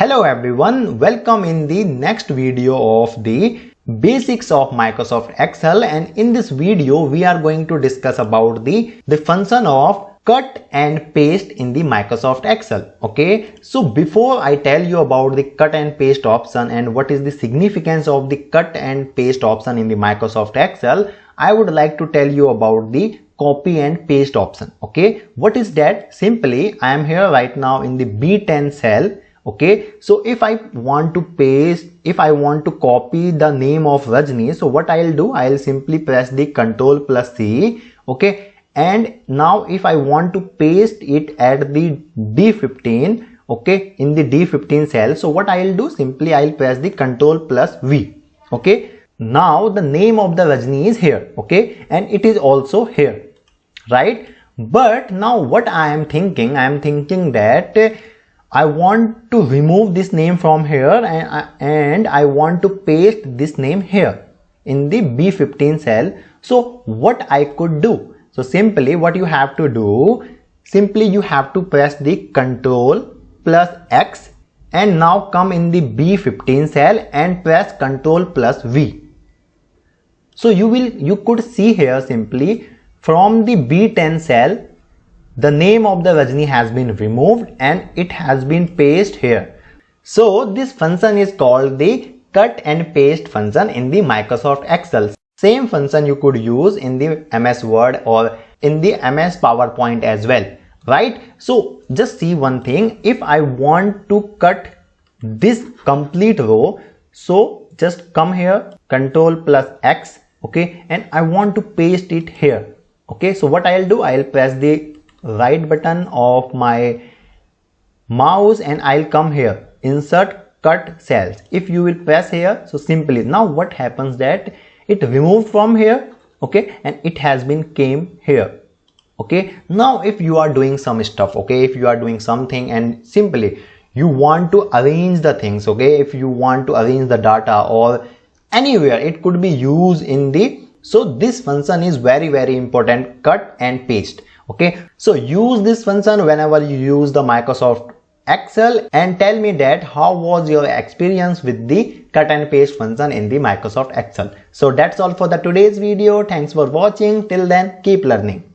Hello everyone, welcome in the next video of the basics of Microsoft Excel, and in this video we are going to discuss about the function of cut and paste in the Microsoft Excel. Okay, so before I tell you about the cut and paste option and what is the significance of the cut and paste option in the Microsoft Excel, I would like to tell you about the copy and paste option. Okay, what is that? Simply I am here right now in the B10 cell. Okay, so if I want to paste, if I want to copy the name of Rajni, so what I'll do, I'll simply press the Ctrl plus C. Okay, and now if I want to paste it at the D15, okay, in the D15 cell, so what I'll do, simply I'll press the Ctrl plus V. Okay, now the name of the Rajni is here. Okay, and it is also here, right? But now what I am thinking that I want to remove this name from here and I want to paste this name here in the B15 cell. So what I could do? So simply what you have to do, simply you have to press the Ctrl plus X and now come in the B15 cell and press Ctrl plus V. So you could see here simply from the B10 cell, the name of the Rajni has been removed and it has been pasted here. So this function is called the cut and paste function in the Microsoft Excel. Same function you could use in the MS Word or in the MS PowerPoint as well, right? So just see one thing, if I want to cut this complete row, so just come here, Ctrl plus X, okay, and I want to paste it here. Okay, so what I'll do, I'll press the right button of my mouse and I'll come here, insert cut cells. If you will press here, so simply now what happens that it removed from here, okay, and it has been came here. Okay, now if you are doing some stuff, okay, if you are doing something and simply you want to arrange the things, okay, if you want to arrange the data or anywhere it could be used in the, so this function is very important, cut and paste. Okay, so use this function whenever you use the Microsoft Excel and tell me that how was your experience with the cut and paste function in the Microsoft Excel. So that's all for the today's video. Thanks for watching. Till then, keep learning.